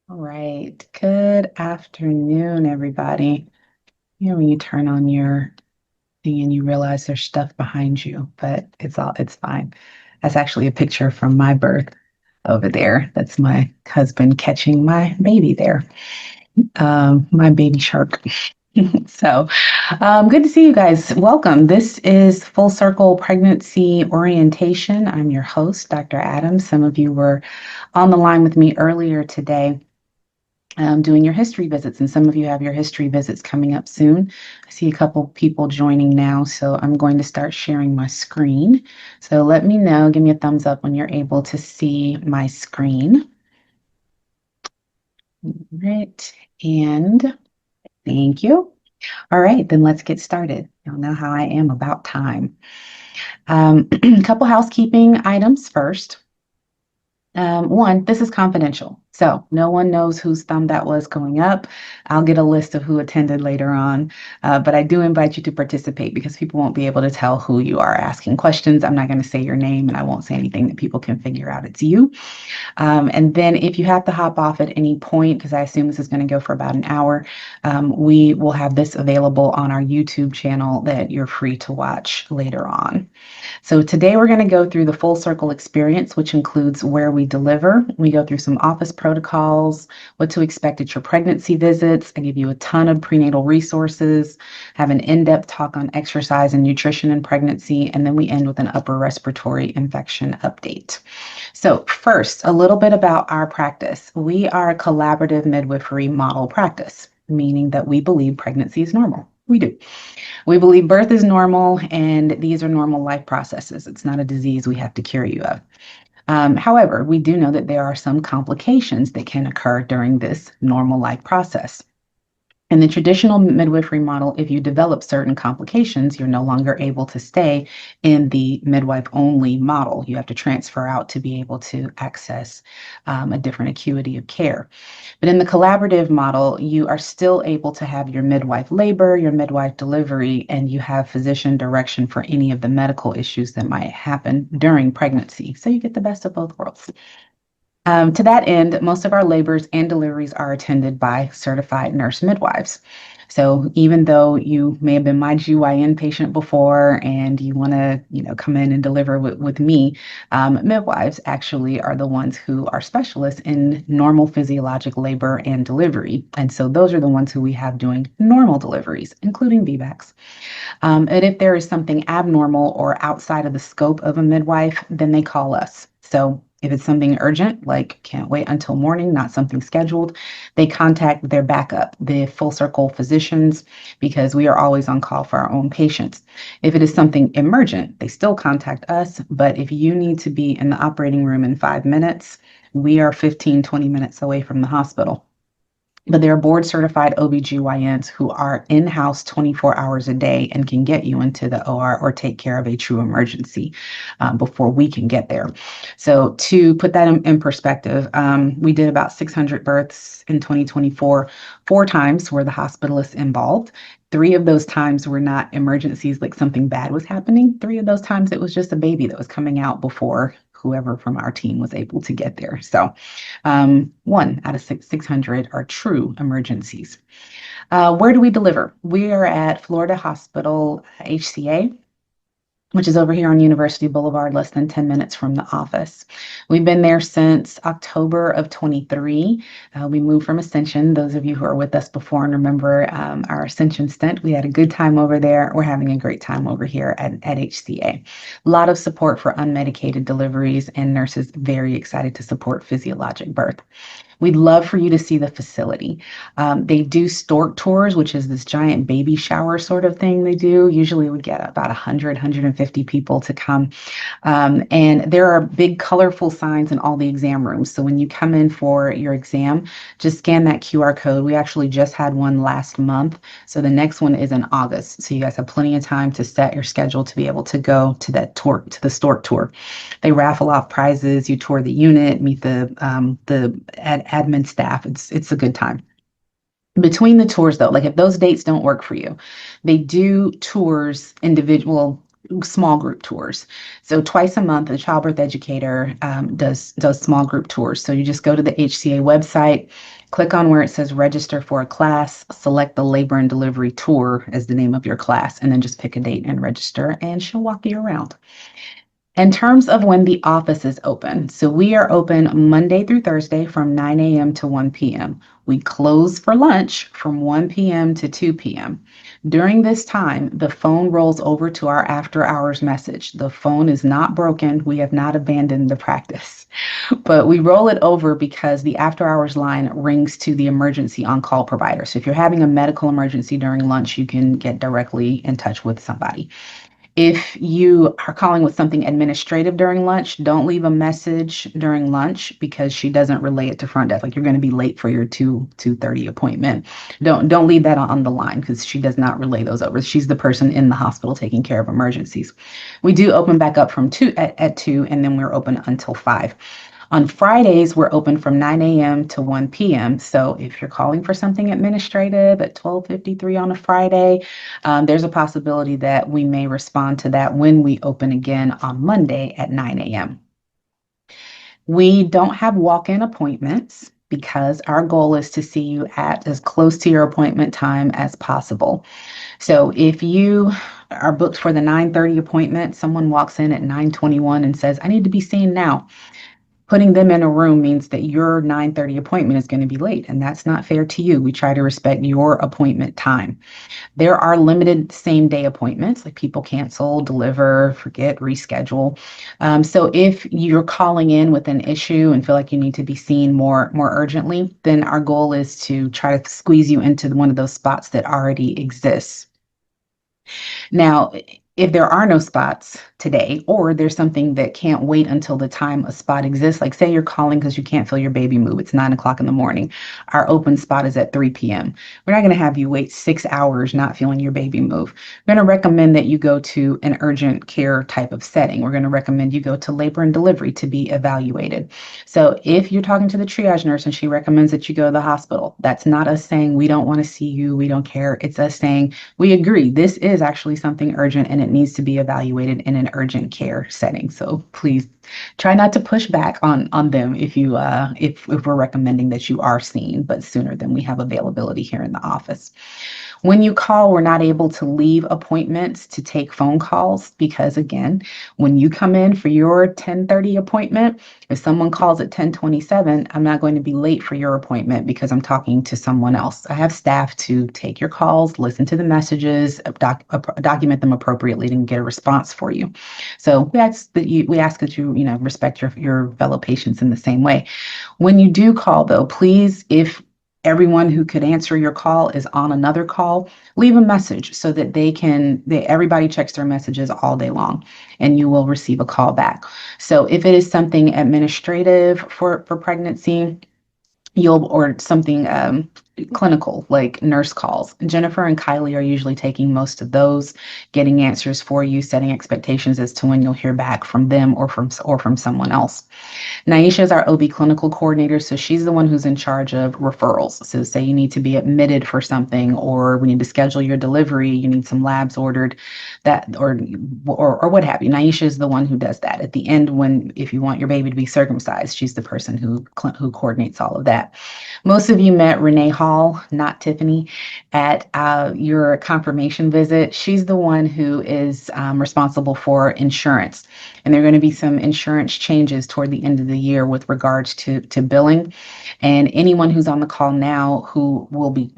All right. Good afternoon, everybody. You know, when you turn on your thing and you realize there's stuff behind you, but it's fine. That's actually a picture from my birth over there. That's my husband catching my baby there, my baby shark. Good to see you guys. Welcome. This is Full Circle Pregnancy Orientation. I'm your host, Dr. Adams. Some of you were on the line with me earlier today doing your history visits, and some of you have your history visits coming up soon. I see a couple people joining now, so I'm going to start sharing my screen. So let me know, give me a thumbs up when you're able to see my screen. All right, and thank you. All right, then let's get started. You'll know how I am about time. A couple housekeeping items first. One, this is confidential. So no one knows whose thumb that was going up. I'll get a list of who attended later on. But I do invite you to participate because people won't be able to tell who you are asking questions. I'm not going to say your name and I won't say anything that people can figure out it's you. And then if you have to hop off at any point, because I assume this is going to go for about an hour, we will have this available on our YouTube channel that you're free to watch later on. So today we're going to go through the full circle experience, which includes where we deliver. We go through some office protocols, what to expect at your pregnancy visits. I give you a ton of prenatal resources, have an in-depth talk on exercise and nutrition in pregnancy, and then we end with an upper respiratory infection update. So first, a little bit about our practice. We are a collaborative midwifery model practice, meaning that we believe pregnancy is normal. We do. We believe birth is normal and these are normal life processes. It's not a disease we have to cure you of. However, we do know that there are some complications that can occur during this normal life process. In the traditional midwifery model, if you develop certain complications, you're no longer able to stay in the midwife only model. You have to transfer out to be able to access a different acuity of care. But in the collaborative model, you are still able to have your midwife labor, your midwife delivery, and you have physician direction for any of the medical issues that might happen during pregnancy. So you get the best of both worlds. To that end, most of our labors and deliveries are attended by certified nurse midwives. So even though you may have been my GYN patient before and you want to, come in and deliver with me, midwives actually are the ones who are specialists in normal physiologic labor and delivery. And so those are the ones who we have doing normal deliveries, including VBACs. And if there is something abnormal or outside of the scope of a midwife, then they call us. So if it's something urgent, like can't wait until morning, not something scheduled, they contact their backup, the full circle physicians, because we are always on call for our own patients. If it is something emergent, they still contact us. But if you need to be in the operating room in 5 minutes, we are 15, 20 minutes away from the hospital. But there are board certified OBGYNs who are in-house 24 hours a day and can get you into the OR or take care of a true emergency before we can get there. So to put that in perspective, we did about 600 births in 2024. 4 times were the hospitalists involved. 3 of those times were not emergencies, like something bad was happening. 3 of those times it was just a baby that was coming out before whoever from our team was able to get there. So 1 out of 600 are true emergencies. Where do we deliver? We are at Florida Hospital HCA, which is over here on University Boulevard, less than 10 minutes from the office. We've been there since October of 23. We moved from Ascension. Those of you who are with us before and remember our Ascension stint, we had a good time over there. We're having a great time over here at HCA. A lot of support for unmedicated deliveries and nurses very excited to support physiologic birth. We'd love for you to see the facility. They do stork tours, which is this giant baby shower sort of thing they do. Usually we get about 100, 150 people to come. And there are big colorful signs in all the exam rooms. So when you come in for your exam, just scan that QR code. We actually just had one last month. So the next one is in August. So you guys have plenty of time to set your schedule to be able to go to that tour, to the stork tour. They raffle off prizes. You tour the unit, meet the admin staff. It's a good time. Between the tours though, like if those dates don't work for you, they do tours individual small group tours. So twice a month, the childbirth educator does small group tours. So you just go to the HCA website, click on where it says register for a class, select the labor and delivery tour as the name of your class, and then just pick a date and register, and she'll walk you around. In terms of when the office is open, so we are open Monday through Thursday from 9 a.m. to 1 p.m. We close for lunch from 1 p.m. to 2 p.m. During this time, the phone rolls over to our after hours message. The phone is not broken. We have not abandoned the practice, but we roll it over because the after hours line rings to the emergency on call provider. So if you're having a medical emergency during lunch, you can get directly in touch with somebody. If you are calling with something administrative during lunch, don't leave a message during lunch because she doesn't relay it to front desk. Like you're going to be late for your 2:30 appointment. Don't leave that on the line because she does not relay those over. She's the person in the hospital taking care of emergencies. We do open back up from 2 at 2, and then we're open until 5. On Fridays, we're open from 9 a.m. to 1 p.m. So if you're calling for something administrative at 12:53 on a Friday, there's a possibility that we may respond to that when we open again on Monday at 9 a.m. We don't have walk-in appointments because our goal is to see you at as close to your appointment time as possible. So if you are booked for the 9:30 appointment, someone walks in at 9:21 and says, I need to be seen now. Putting them in a room means that your 9:30 appointment is going to be late, and that's not fair to you. We try to respect your appointment time. There are limited same day appointments, like people cancel, deliver, forget, reschedule. So if you're calling in with an issue and feel like you need to be seen more urgently, then our goal is to try to squeeze you into one of those spots that already exists. Now, if there are no spots today, or there's something that can't wait until the time a spot exists, like say you're calling because you can't feel your baby move, it's 9 o'clock in the morning, our open spot is at 3 p.m. We're not going to have you wait 6 hours not feeling your baby move. We're going to recommend that you go to an urgent care type of setting. We're going to recommend you go to labor and delivery to be evaluated. So if you're talking to the triage nurse and she recommends that you go to the hospital, that's not us saying we don't want to see you, we don't care. It's us saying we agree this is actually something urgent and it needs to be evaluated in an urgent care setting. So please try not to push back on them if we're recommending that you are seen, but sooner than we have availability here in the office. When you call, we're not able to leave appointments to take phone calls because, again, when you come in for your 10:30 appointment, if someone calls at 10:27, I'm not going to be late for your appointment because I'm talking to someone else. I have staff to take your calls, listen to the messages, document them appropriately, and get a response for you. So we ask that you respect your fellow patients in the same way. When you do call, though, please, if everyone who could answer your call is on another call, leave a message so that everybody checks their messages all day long and you will receive a call back. So if it is something administrative for pregnancy, or something clinical like nurse calls. Jennifer and Kylie are usually taking most of those, getting answers for you, setting expectations as to when you'll hear back from them or from someone else. Naisha is our OB clinical coordinator, so she's the one who's in charge of referrals. So say you need to be admitted for something, or we need to schedule your delivery, you need some labs ordered, or what have you. Naisha is the one who does that. At the end, if you want your baby to be circumcised, she's the person who coordinates all of that. Most of you met Renee Hall, not Tiffany, at your confirmation visit. She's the one who is responsible for insurance. And there are going to be some insurance changes toward the end of the year with regards to billing. And anyone who's on the call now who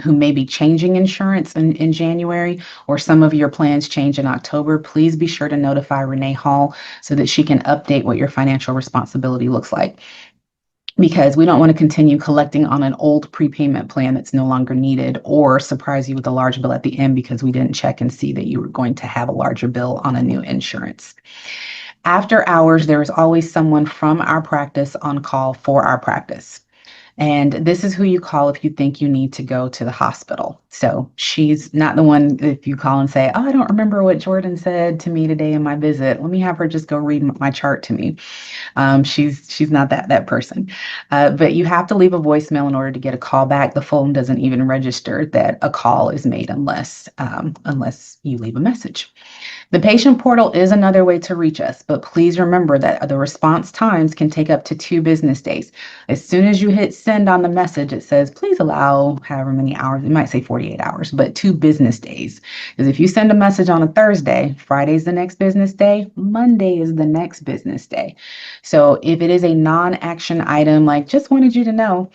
may be changing insurance in January, or some of your plans change in October, please be sure to notify Renee Hall so that she can update what your financial responsibility looks like. Because we don't want to continue collecting on an old prepayment plan that's no longer needed, or surprise you with a large bill at the end because we didn't check and see that you were going to have a larger bill on a new insurance. After hours, there is always someone from our practice on call for our practice. And this is who you call if you think you need to go to the hospital. So she's not the one, if you call and say, oh, I don't remember what Jordan said to me today in my visit, let me have her just go read my chart to me. She's not that person. But you have to leave a voicemail in order to get a call back. The phone doesn't even register that a call is made unless you leave a message. The patient portal is another way to reach us, but please remember that the response times can take up to 2 business days. As soon as you hit send on the message, it says, please allow however many hours, it might say 48 hours, but 2 business days. Because if you send a message on a Thursday, Friday's the next business day, Monday is the next business day. So if it is a non-action item, like just wanted you to know,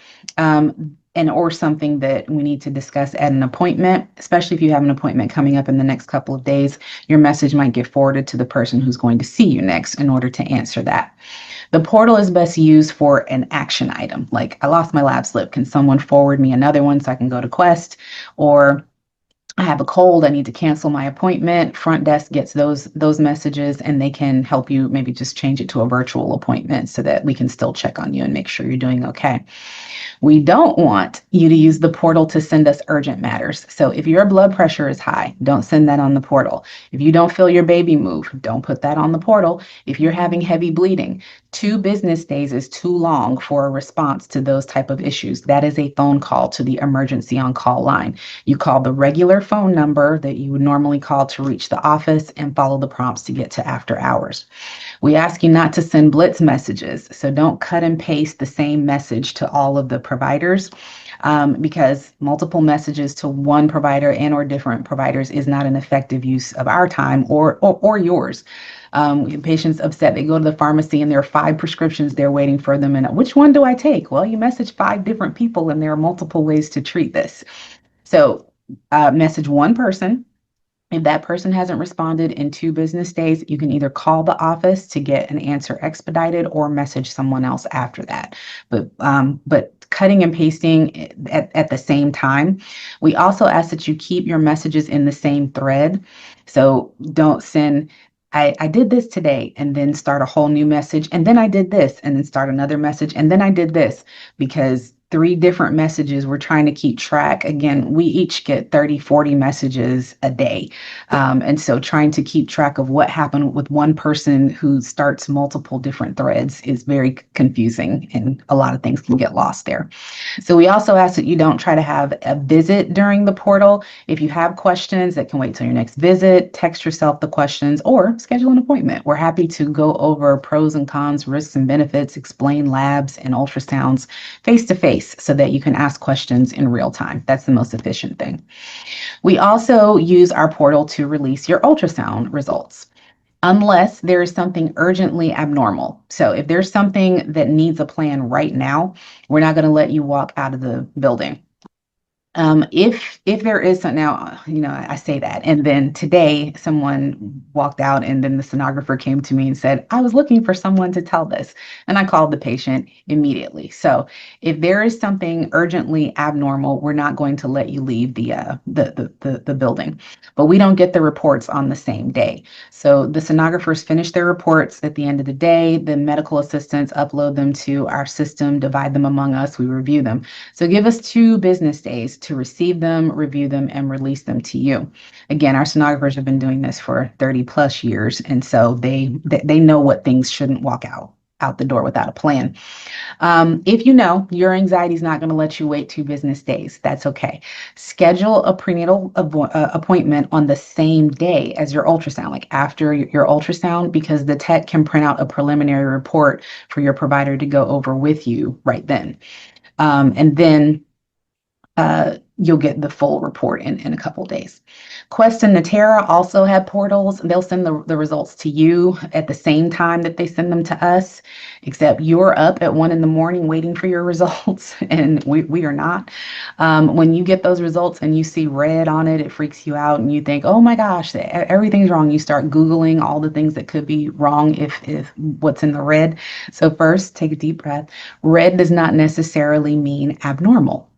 and or something that we need to discuss at an appointment, especially if you have an appointment coming up in the next couple of days, your message might get forwarded to the person who's going to see you next in order to answer that. The portal is best used for an action item, like I lost my lab slip. Can someone forward me another one so I can go to Quest? Or I have a cold, I need to cancel my appointment. Front desk gets those messages and they can help you maybe just change it to a virtual appointment so that we can still check on you and make sure you're doing okay. We don't want you to use the portal to send us urgent matters. So if your blood pressure is high, don't send that on the portal. If you don't feel your baby move, don't put that on the portal. If you're having heavy bleeding, 2 business days is too long for a response to those type of issues. That is a phone call to the emergency on call line. You call the regular phone number that you would normally call to reach the office and follow the prompts to get to after hours. We ask you not to send blitz messages, so don't cut and paste the same message to all of the providers, because multiple messages to one provider and or different providers is not an effective use of our time or yours. Patients upset, they go to the pharmacy and there are 5 prescriptions there waiting for them, and which one do I take? Well, you message 5 different people and there are multiple ways to treat this. So message one person. If that person hasn't responded in 2 business days, you can either call the office to get an answer expedited or message someone else after that. But cutting and pasting at the same time. We also ask that you keep your messages in the same thread. So don't send, I did this today and then start a whole new message. And then I did this and then start another message. And then I did this, because 3 different messages, we're trying to keep track. Again, we each get 30, 40 messages a day. And so trying to keep track of what happened with one person who starts multiple different threads is very confusing, and a lot of things can get lost there. So we also ask that you don't try to have a visit during the portal. If you have questions that can wait till your next visit, text yourself the questions or schedule an appointment. We're happy to go over pros and cons, risks and benefits, explain labs and ultrasounds face to face so that you can ask questions in real time. That's the most efficient thing. We also use our portal to release your ultrasound results, unless there is something urgently abnormal. So if there's something that needs a plan right now, we're not going to let you walk out of the building. If there is some, now, I say that, and then today someone walked out and then the sonographer came to me and said, I was looking for someone to tell this. And I called the patient immediately. So if there is something urgently abnormal, we're not going to let you leave the building, but we don't get the reports on the same day. So the sonographers finish their reports at the end of the day. The medical assistants upload them to our system, divide them among us. We review them. So give us 2 business days to receive them, review them, and release them to you. Again, our sonographers have been doing this for 30 plus years, and so they know what things shouldn't walk out the door without a plan. If you know your anxiety is not going to let you wait 2 business days, that's okay. Schedule a prenatal appointment on the same day as your ultrasound, like after your ultrasound, because the tech can print out a preliminary report for your provider to go over with you right then. And then you'll get the full report in a couple days. Quest and Natera also have portals. They'll send the results to you at the same time that they send them to us, except you're up at 1 a.m. waiting for your results, and we are not. When you get those results and you see red on it, it freaks you out and you think, oh my gosh, everything's wrong. You start Googling all the things that could be wrong if what's in the red. So first, take a deep breath. Red does not necessarily mean abnormal.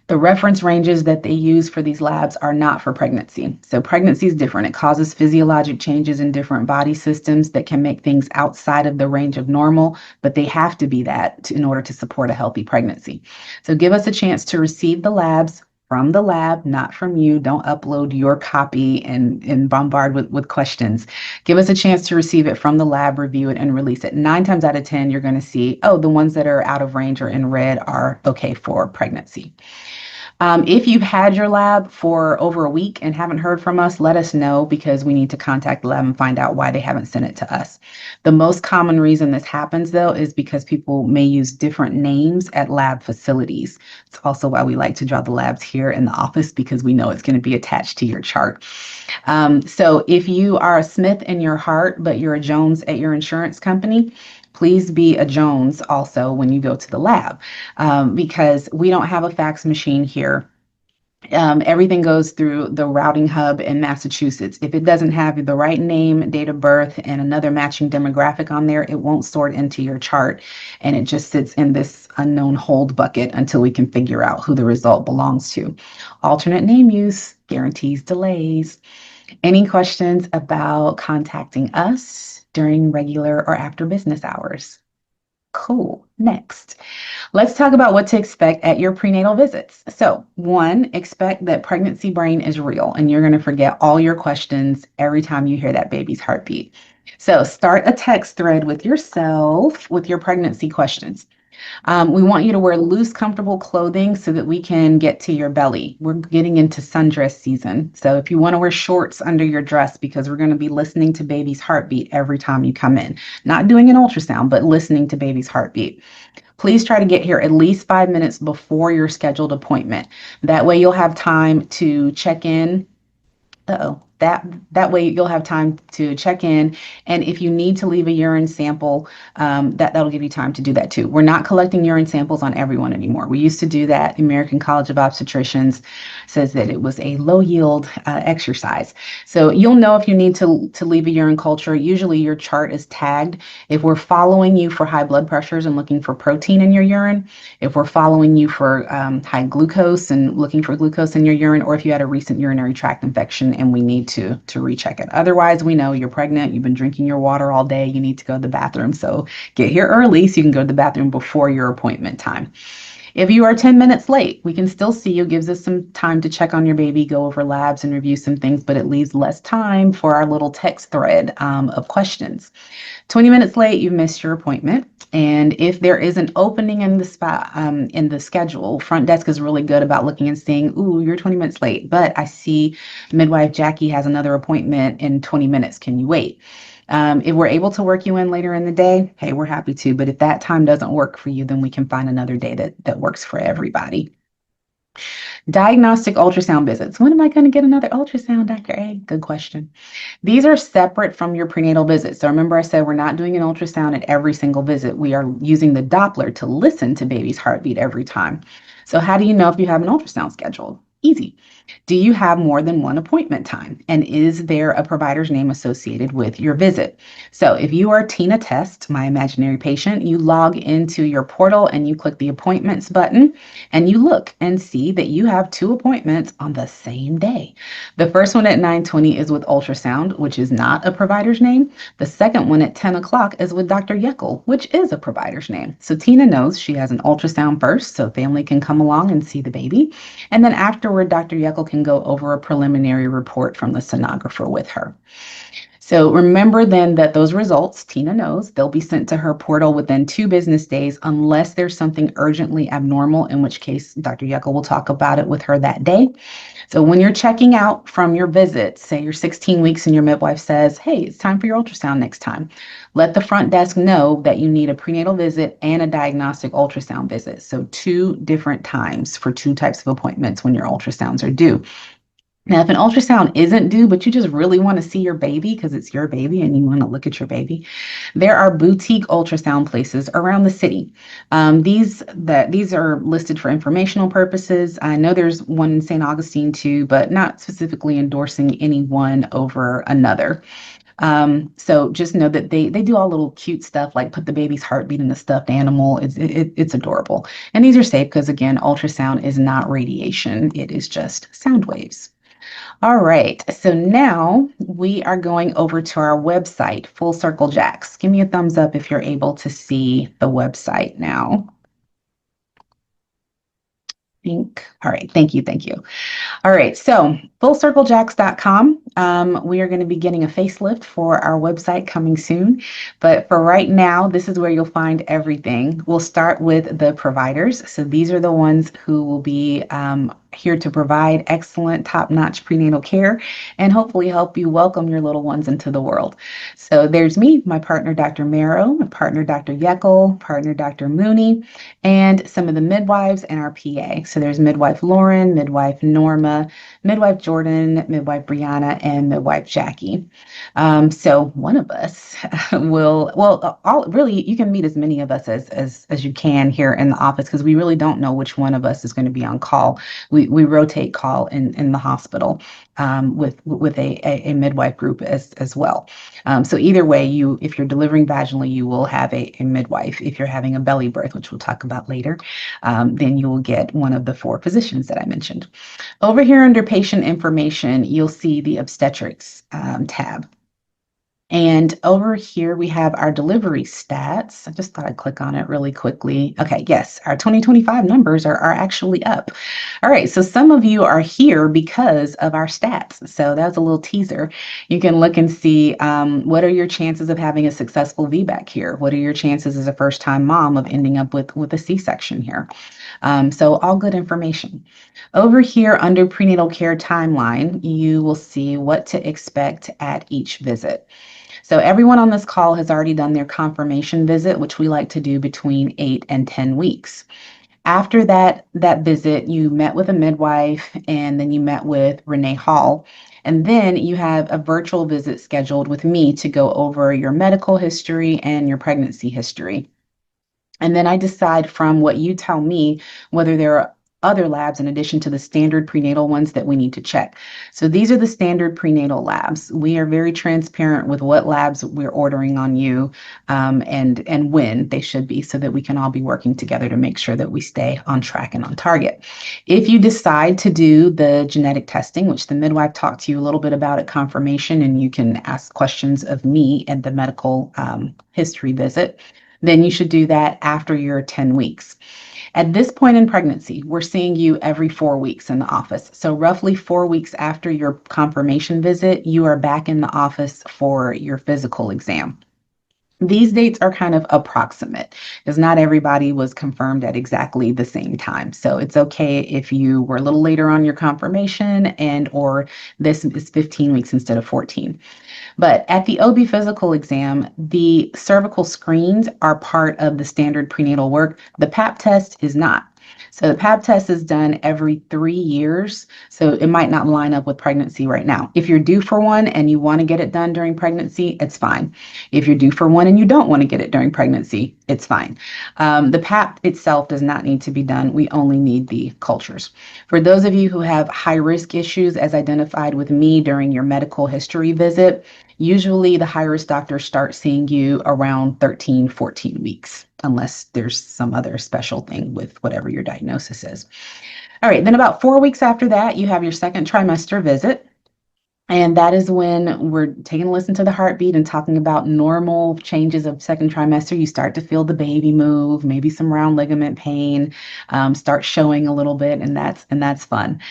The reference ranges that they use for these labs are not for pregnancy. So pregnancy is different. It causes physiologic changes in different body systems that can make things outside of the range of normal, but they have to be that in order to support a healthy pregnancy. So give us a chance to receive the labs from the lab, not from you. Don't upload your copy and bombard with questions. Give us a chance to receive it from the lab, review it, and release it. 9 times out of 10, you're going to see, oh, the ones that are out of range or in red are okay for pregnancy. If you've had your lab for over a week and haven't heard from us, let us know because we need to contact the lab and find out why they haven't sent it to us. The most common reason this happens, though, is because people may use different names at lab facilities. It's also why we like to draw the labs here in the office because we know it's going to be attached to your chart. So if you are a Smith in your heart, but you're a Jones at your insurance company, please be a Jones also when you go to the lab because we don't have a fax machine here. Everything goes through the routing hub in Massachusetts. If it doesn't have the right name, date of birth, and another matching demographic on there, it won't sort into your chart. And it just sits in this unknown hold bucket until we can figure out who the result belongs to. Alternate name use guarantees delays. Any questions about contacting us during regular or after business hours? Cool. Next, let's talk about what to expect at your prenatal visits. So, one, expect that pregnancy brain is real and you're going to forget all your questions every time you hear that baby's heartbeat. So, start a text thread with yourself with your pregnancy questions. We want you to wear loose, comfortable clothing so that we can get to your belly. We're getting into sundress season. So if you want to wear shorts under your dress, because we're going to be listening to baby's heartbeat every time you come in, not doing an ultrasound, but listening to baby's heartbeat. Please try to get here at least 5 minutes before your scheduled appointment. That way you'll have time to check in. That way you'll have time to check in, and if you need to leave a urine sample, that'll give you time to do that too. We're not collecting urine samples on everyone anymore. We used to do that. The American College of Obstetricians says that it was a low yield exercise. So you'll know if you need to leave a urine culture. Usually your chart is tagged. If we're following you for high blood pressures and looking for protein in your urine, if we're following you for high glucose and looking for glucose in your urine, or if you had a recent urinary tract infection and we need to recheck it. Otherwise, we know you're pregnant, you've been drinking your water all day, you need to go to the bathroom. So get here early so you can go to the bathroom before your appointment time. If you are 10 minutes late, we can still see you. Gives us some time to check on your baby, go over labs and review some things, but it leaves less time for our little text thread of questions. 20 minutes late, you've missed your appointment. And if there is an opening in the spot in the schedule, front desk is really good about looking and saying, ooh, you're 20 minutes late, but I see midwife Jackie has another appointment in 20 minutes. Can you wait? If we're able to work you in later in the day, hey, we're happy to. But if that time doesn't work for you, then we can find another day that works for everybody. Diagnostic ultrasound visits. When am I going to get another ultrasound, Dr. A? Good question. These are separate from your prenatal visit. So remember I said we're not doing an ultrasound at every single visit. We are using the Doppler to listen to baby's heartbeat every time. So how do you know if you have an ultrasound scheduled? Easy. Do you have more than one appointment time? And is there a provider's name associated with your visit? So if you are Tina Test, my imaginary patient, you log into your portal and you click the appointments button and you look and see that you have 2 appointments on the same day. The first one at 9:20 is with ultrasound, which is not a provider's name. The second one at 10 o'clock is with Dr. Yeckel, which is a provider's name. So Tina knows she has an ultrasound first, so family can come along and see the baby. And then afterward, Dr. Yeckel can go over a preliminary report from the sonographer with her. So remember then that those results, Tina knows, they'll be sent to her portal within 2 business days unless there's something urgently abnormal, in which case Dr. Yeckel will talk about it with her that day. So when you're checking out from your visit, say you're 16 weeks and your midwife says, hey, it's time for your ultrasound next time. Let the front desk know that you need a prenatal visit and a diagnostic ultrasound visit. So 2 different times for 2 types of appointments when your ultrasounds are due. Now, if an ultrasound isn't due, but you just really want to see your baby because it's your baby and you want to look at your baby, there are boutique ultrasound places around the city. These are listed for informational purposes. I know there's one in St. Augustine too, but not specifically endorsing any one over another. So just know that they do all little cute stuff like put the baby's heartbeat in a stuffed animal. It's adorable. And these are safe because, again, ultrasound is not radiation. It is just sound waves. All right, so now we are going over to our website, Full Circle Jacks. Give me a thumbs up if you're able to see the website now. All right, thank you. All right, so fullcirclejacks.com. We are going to be getting a facelift for our website coming soon. But for right now, this is where you'll find everything. We'll start with the providers. So these are the ones who will be here to provide excellent, top-notch prenatal care and hopefully help you welcome your little ones into the world. So there's me, my partner, Dr. Marrow, my partner, Dr. Yeckel, partner, Dr. Mooney, and some of the midwives and our PA. So there's midwife Lauren, midwife Norma, midwife Jordan, midwife Brianna, and midwife Jackie. So one of us all really, you can meet as many of us as you can here in the office because we really don't know which one of us is going to be on call. We rotate call in the hospital with a midwife group as well. So either way, if you're delivering vaginally, you will have a midwife. If you're having a belly birth, which we'll talk about later, then you will get one of the 4 physicians that I mentioned. Over here under patient information, you'll see the obstetrics tab. And over here, we have our delivery stats. I just thought I'd click on it really quickly. Okay, yes, our 2025 numbers are actually up. All right, so some of you are here because of our stats. So that's a little teaser. You can look and see what are your chances of having a successful VBAC here? What are your chances as a first-time mom of ending up with a C-section here? So all good information. Over here under prenatal care timeline, you will see what to expect at each visit. So everyone on this call has already done their confirmation visit, which we like to do between 8 and 10 weeks. After that visit, you met with a midwife and then you met with Renee Hall. And then you have a virtual visit scheduled with me to go over your medical history and your pregnancy history. And then I decide from what you tell me whether there are other labs in addition to the standard prenatal ones that we need to check. So these are the standard prenatal labs. We are very transparent with what labs we're ordering on you and when they should be so that we can all be working together to make sure that we stay on track and on target. If you decide to do the genetic testing, which the midwife talked to you a little bit about at confirmation, and you can ask questions of me at the medical history visit, then you should do that after your 10 weeks. At this point in pregnancy, we're seeing you every 4 weeks in the office. So roughly 4 weeks after your confirmation visit, you are back in the office for your physical exam. These dates are kind of approximate because not everybody was confirmed at exactly the same time. So it's okay if you were a little later on your confirmation or this is 15 weeks instead of 14. But at the OB physical exam, the cervical screens are part of the standard prenatal work. The Pap test is not. So the Pap test is done every 3 years. So it might not line up with pregnancy right now. If you're due for one and you want to get it done during pregnancy, it's fine. If you're due for one and you don't want to get it during pregnancy, it's fine. The Pap itself does not need to be done. We only need the cultures. For those of you who have high risk issues as identified with me during your medical history visit, usually the high risk doctors start seeing you around 13, 14 weeks, unless there's some other special thing with whatever your diagnosis is. All right, then about 4 weeks after that, you have your second trimester visit. And that is when we're taking a listen to the heartbeat and talking about normal changes of second trimester. You start to feel the baby move, maybe some round ligament pain, start showing a little bit, and that's fun.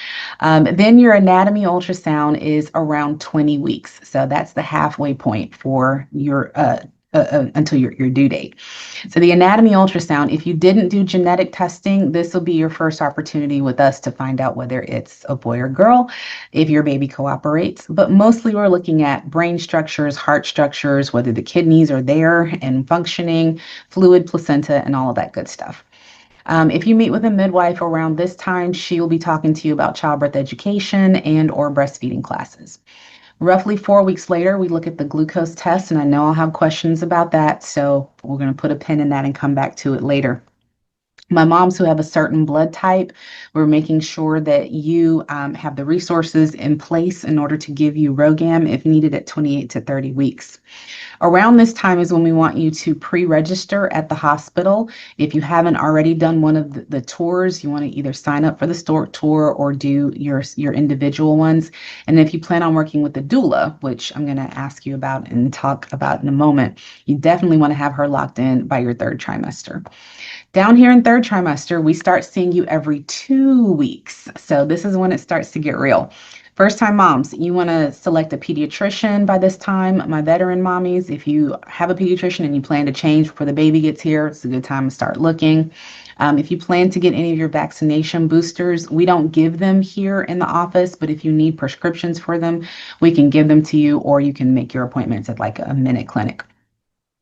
Then your anatomy ultrasound is around 20 weeks. So that's the halfway point for your until your due date. So the anatomy ultrasound, if you didn't do genetic testing, this will be your first opportunity with us to find out whether it's a boy or girl, if your baby cooperates. But mostly we're looking at brain structures, heart structures, whether the kidneys are there and functioning, fluid, placenta, and all of that good stuff. If you meet with a midwife around this time, she will be talking to you about childbirth education and or breastfeeding classes. Roughly 4 weeks later, we look at the glucose test, and I know I'll have questions about that, so we're going to put a pin in that and come back to it later. My moms who have a certain blood type, we're making sure that you have the resources in place in order to give you RhoGAM if needed at 28 to 30 weeks. Around this time is when we want you to pre-register at the hospital. If you haven't already done one of the tours, you want to either sign up for the store tour or do your individual ones. And if you plan on working with the doula, which I'm going to ask you about and talk about in a moment, you definitely want to have her locked in by your 3rd trimester. Down here in 3rd trimester, we start seeing you every 2 weeks. So this is when it starts to get real. First time moms, you want to select a pediatrician by this time. My veteran mommies, if you have a pediatrician and you plan to change before the baby gets here, it's a good time to start looking. If you plan to get any of your vaccination boosters, we don't give them here in the office, but if you need prescriptions for them, we can give them to you, or you can make your appointments at like a minute clinic.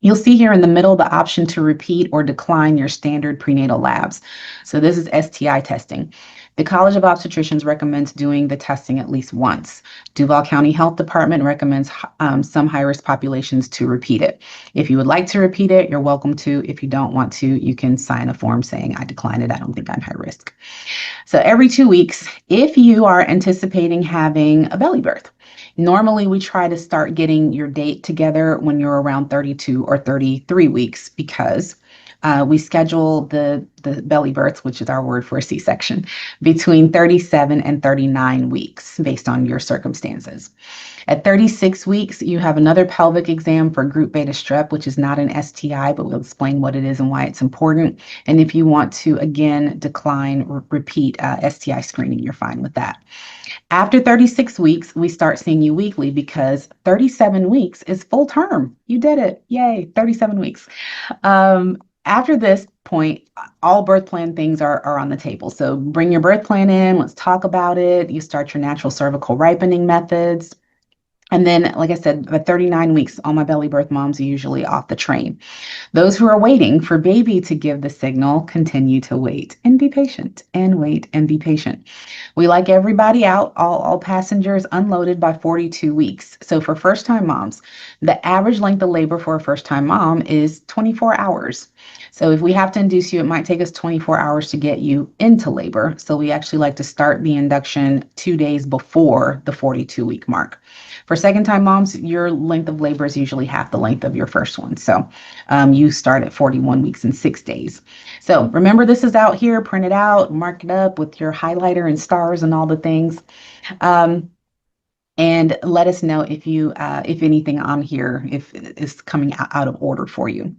You'll see here in the middle the option to repeat or decline your standard prenatal labs. So this is STI testing. The College of Obstetricians recommends doing the testing at least once. Duval County Health Department recommends some high-risk populations to repeat it. If you would like to repeat it, you're welcome to. If you don't want to, you can sign a form saying, I decline it. I don't think I'm high risk. So every 2 weeks, if you are anticipating having a belly birth, normally we try to start getting your date together when you're around 32 or 33 weeks because we schedule the belly births, which is our word for a C-section, between 37 and 39 weeks based on your circumstances. At 36 weeks, you have another pelvic exam for group beta strep, which is not an STI, but we'll explain what it is and why it's important. And if you want to, again, decline or repeat STI screening, you're fine with that. After 36 weeks, we start seeing you weekly because 37 weeks is full term. You did it. Yay, 37 weeks. After this point, all birth plan things are on the table. So bring your birth plan in. Let's talk about it. You start your natural cervical ripening methods. And then, like I said, at 39 weeks, all my belly birth moms are usually off the train. Those who are waiting for baby to give the signal continue to wait and be patient and wait and be patient. We like everybody out, all passengers unloaded by 42 weeks. So for first-time moms, the average length of labor for a first-time mom is 24 hours. So if we have to induce you, it might take us 24 hours to get you into labor. So we actually like to start the induction 2 days before the 42-week mark. For second-time moms, your length of labor is usually half the length of your first one. So you start at 41 weeks and 6 days. So remember, this is out here, print it out, mark it up with your highlighter and stars and all the things. And let us know if anything on here, if is coming out of order for you.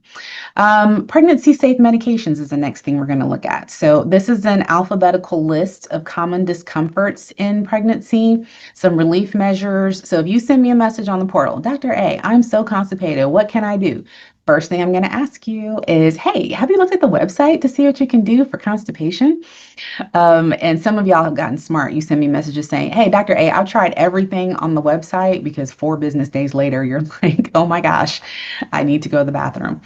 Pregnancy safe medications is the next thing we're going to look at. So this is an alphabetical list of common discomforts in pregnancy, some relief measures. So if you send me a message on the portal, Dr. A, I'm so constipated, what can I do? First thing I'm going to ask you is, hey, have you looked at the website to see what you can do for constipation? And some of y'all have gotten smart. You send me messages saying, hey, Dr. A, I've tried everything on the website, because 4 business days later, you're like, oh my gosh, I need to go to the bathroom.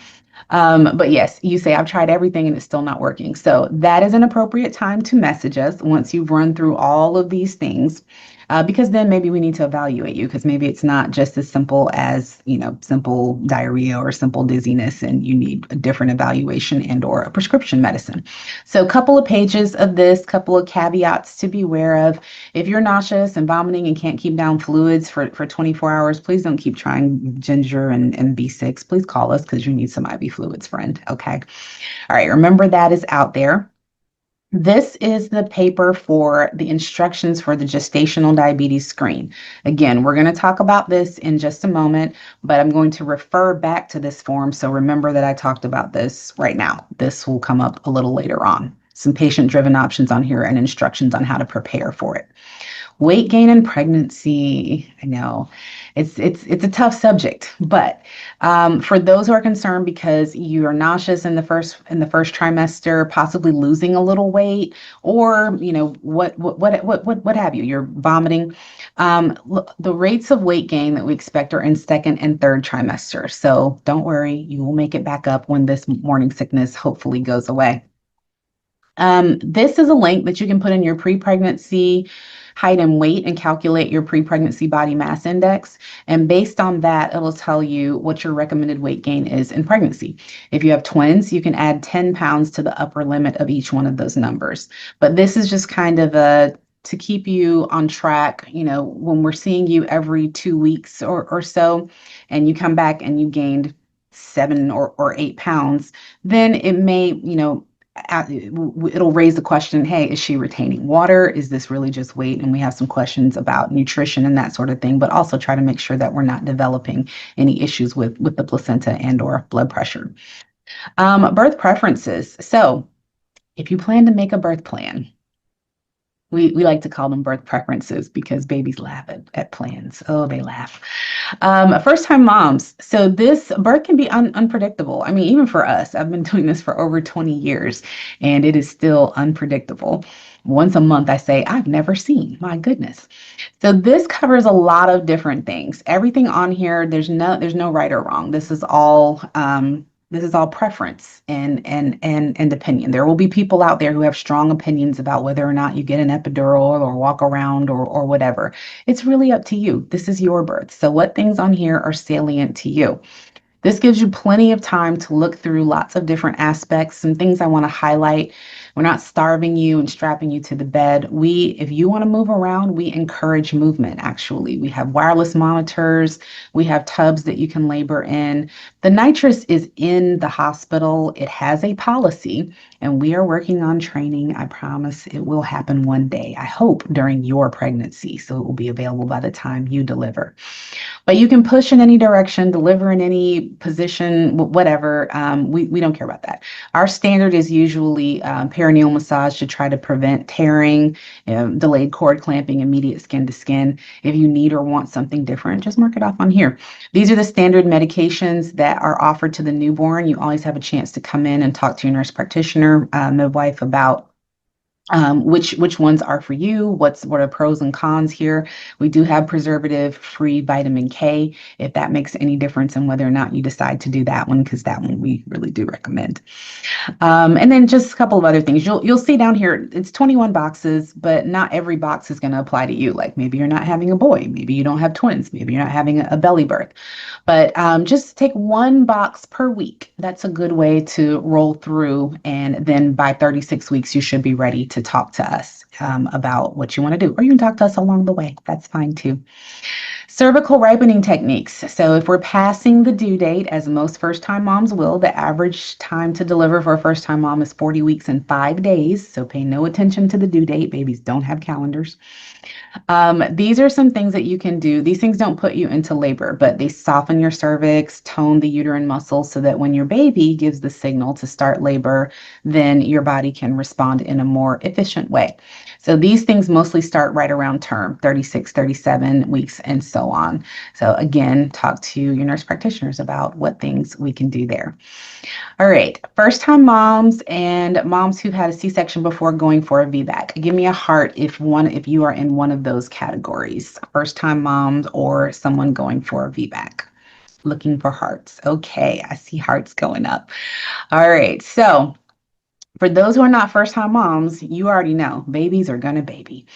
But yes, you say, I've tried everything and it's still not working. So that is an appropriate time to message us once you've run through all of these things. Because then maybe we need to evaluate you, because maybe it's not just as simple as, simple diarrhea or simple dizziness, and you need a different evaluation and or a prescription medicine. So a couple of pages of this, couple of caveats to be aware of. If you're nauseous and vomiting and can't keep down fluids for 24 hours, please don't keep trying ginger and B6. Please call us because you need some IV fluids, friend. Okay. All right. Remember, that is out there. This is the paper for the instructions for the gestational diabetes screen. Again, we're going to talk about this in just a moment, but I'm going to refer back to this form. So remember that I talked about this right now. This will come up a little later on. Some patient-driven options on here and instructions on how to prepare for it. Weight gain in pregnancy. I know it's a tough subject, but for those who are concerned because you are nauseous in the first trimester, possibly losing a little weight, or what have you, you're vomiting. The rates of weight gain that we expect are in second and third trimester. So don't worry, you will make it back up when this morning sickness hopefully goes away. This is a link that you can put in your pre-pregnancy height and weight and calculate your pre-pregnancy body mass index. And based on that, it will tell you what your recommended weight gain is in pregnancy. If you have twins, you can add 10 pounds to the upper limit of each one of those numbers. But this is just kind of to keep you on track. When we're seeing you every 2 weeks or so, and you come back and you gained 7 or 8 pounds, then it may, it'll raise the question, hey, is she retaining water? Is this really just weight? And we have some questions about nutrition and that sort of thing, but also try to make sure that we're not developing any issues with the placenta and or blood pressure. Birth preferences. So if you plan to make a birth plan, We like to call them birth preferences because babies laugh at plans. Oh, they laugh. First-time moms. So this birth can be unpredictable. I mean, even for us, I've been doing this for over 20 years, and it is still unpredictable. Once a month, I say, I've never seen. My goodness. So this covers a lot of different things. Everything on here, there's no right or wrong. This is all preference and opinion. There will be people out there who have strong opinions about whether or not you get an epidural or walk around or whatever. It's really up to you. This is your birth. So what things on here are salient to you? This gives you plenty of time to look through lots of different aspects. Some things I want to highlight. We're not starving you and strapping you to the bed. If you want to move around, we encourage movement, actually. We have wireless monitors. We have tubs that you can labor in. The nitrous is in the hospital. It has a policy, and we are working on training. I promise it will happen one day. I hope during your pregnancy, so it will be available by the time you deliver. But you can push in any direction, deliver in any position, whatever. We don't care about that. Our standard is usually perineal massage to try to prevent tearing, delayed cord clamping, immediate skin to skin. If you need or want something different, just mark it off on here. These are the standard medications that are offered to the newborn. You always have a chance to come in and talk to your nurse practitioner, midwife about which ones are for you, what are pros and cons here. We do have preservative-free vitamin K, if that makes any difference in whether or not you decide to do that one, because that one we really do recommend. And then just a couple of other things. You'll see down here, it's 21 boxes, but not every box is going to apply to you. Like maybe you're not having a boy, maybe you don't have twins, maybe you're not having a belly birth. But just take one box per week. That's a good way to roll through. And then by 36 weeks, you should be ready to talk to us about what you want to do. Or you can talk to us along the way. That's fine too. Cervical ripening techniques. So if we're passing the due date, as most first-time moms will, the average time to deliver for a first-time mom is 40 weeks and 5 days. So pay no attention to the due date. Babies don't have calendars. These are some things that you can do. These things don't put you into labor, but they soften your cervix, tone the uterine muscles so that when your baby gives the signal to start labor, then your body can respond in a more efficient way. So these things mostly start right around term, 36, 37 weeks, and so on. So again, talk to your nurse practitioners about what things we can do there. All right, first-time moms and moms who've had a C-section before going for a VBAC. Give me a heart if you are in one of those categories, first-time moms or someone going for a VBAC. Looking for hearts. Okay, I see hearts going up. All right, so for those who are not first-time moms, you already know babies are gonna baby.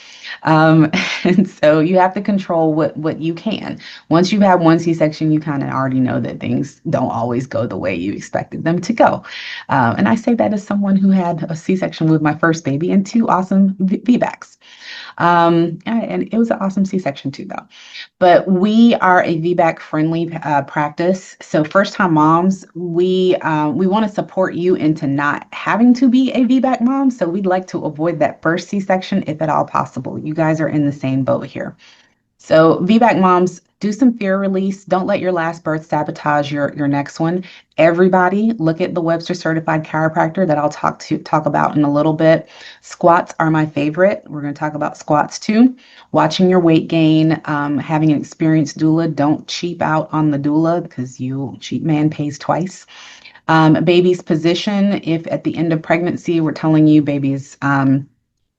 Um, and so you have to control what you can. Once you've had one C-section, you kind of already know that things don't always go the way you expected them to go. And I say that as someone who had a C-section with my first baby and two awesome VBACs. And it was an awesome C-section too, though. But we are a VBAC friendly practice. So first-time moms, we want to support you into not having to be a VBAC mom. So we'd like to avoid that first C-section if at all possible. You guys are in the same boat here. So VBAC moms, do some fear release. Don't let your last birth sabotage your next one. Everybody, look at the Webster Certified Chiropractor that I'll talk about in a little bit. Squats are my favorite. We're going to talk about squats too. Watching your weight gain, having an experienced doula. Don't cheap out on the doula because cheap man pays twice. Baby's position. If at the end of pregnancy we're telling you baby's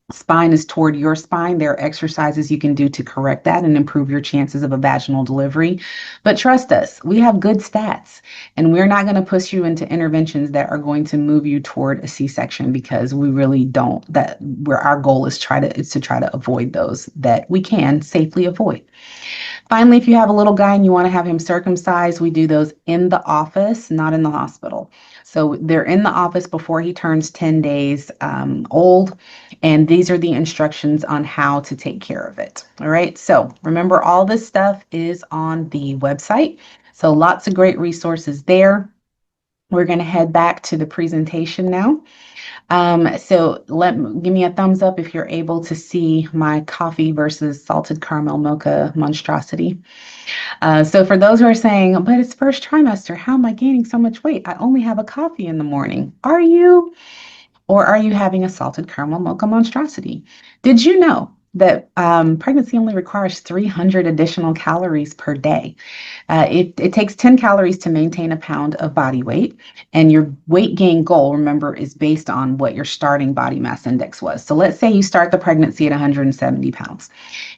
spine is toward your spine, there are exercises you can do to correct that and improve your chances of a vaginal delivery. But trust us, we have good stats, and we're not going to push you into interventions that are going to move you toward a C-section because we really don't. Where our goal is to try to avoid those that we can safely avoid. Finally, if you have a little guy and you want to have him circumcised, we do those in the office, not in the hospital. So they're in the office before he turns 10 days old. And these are the instructions on how to take care of it. All right. So remember, all this stuff is on the website. So lots of great resources there. We're going to head back to the presentation now. So give me a thumbs up if you're able to see my coffee versus salted caramel mocha monstrosity. So for those who are saying, but it's first trimester, how am I gaining so much weight? I only have a coffee in the morning. Are you? Or are you having a salted caramel mocha monstrosity? Did you know that pregnancy only requires 300 additional calories per day? It takes 10 calories to maintain a pound of body weight, and your weight gain goal, remember, is based on what your starting body mass index was. So let's say you start the pregnancy at 170 pounds.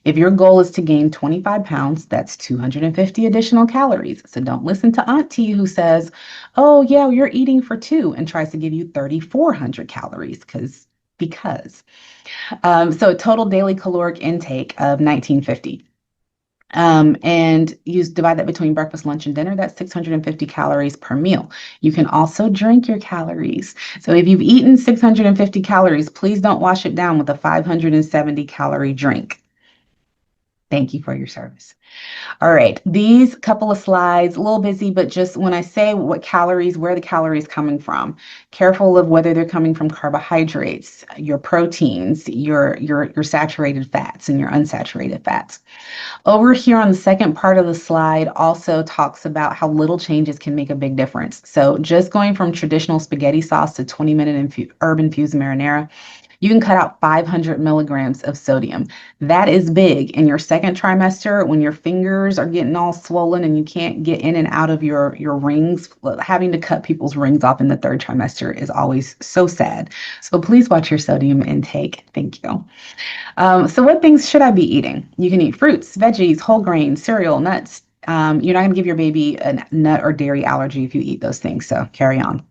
If your goal is to gain 25 pounds, that's 250 additional calories. So don't listen to Auntie who says, oh, yeah, you're eating for two and tries to give you 3,400 calories because. So a total daily caloric intake of 1950. And you divide that between breakfast, lunch, and dinner. That's 650 calories per meal. You can also drink your calories. So if you've eaten 650 calories, please don't wash it down with a 570 calorie drink. Thank you for your service. All right, these couple of slides, a little busy, but just when I say what calories, where the calories coming from, careful of whether they're coming from carbohydrates, your proteins, your saturated fats, and your unsaturated fats. Over here on the second part of the slide also talks about how little changes can make a big difference. So just going from traditional spaghetti sauce to 20-minute herb infused marinara, you can cut out 500 milligrams of sodium. That is big. In your second trimester, when your fingers are getting all swollen and you can't get in and out of your rings, having to cut people's rings off in the third trimester is always so sad. So please watch your sodium intake. Thank you. So what things should I be eating? You can eat fruits, veggies, whole grains, cereal, nuts. You're not going to give your baby a nut or dairy allergy if you eat those things. So carry on.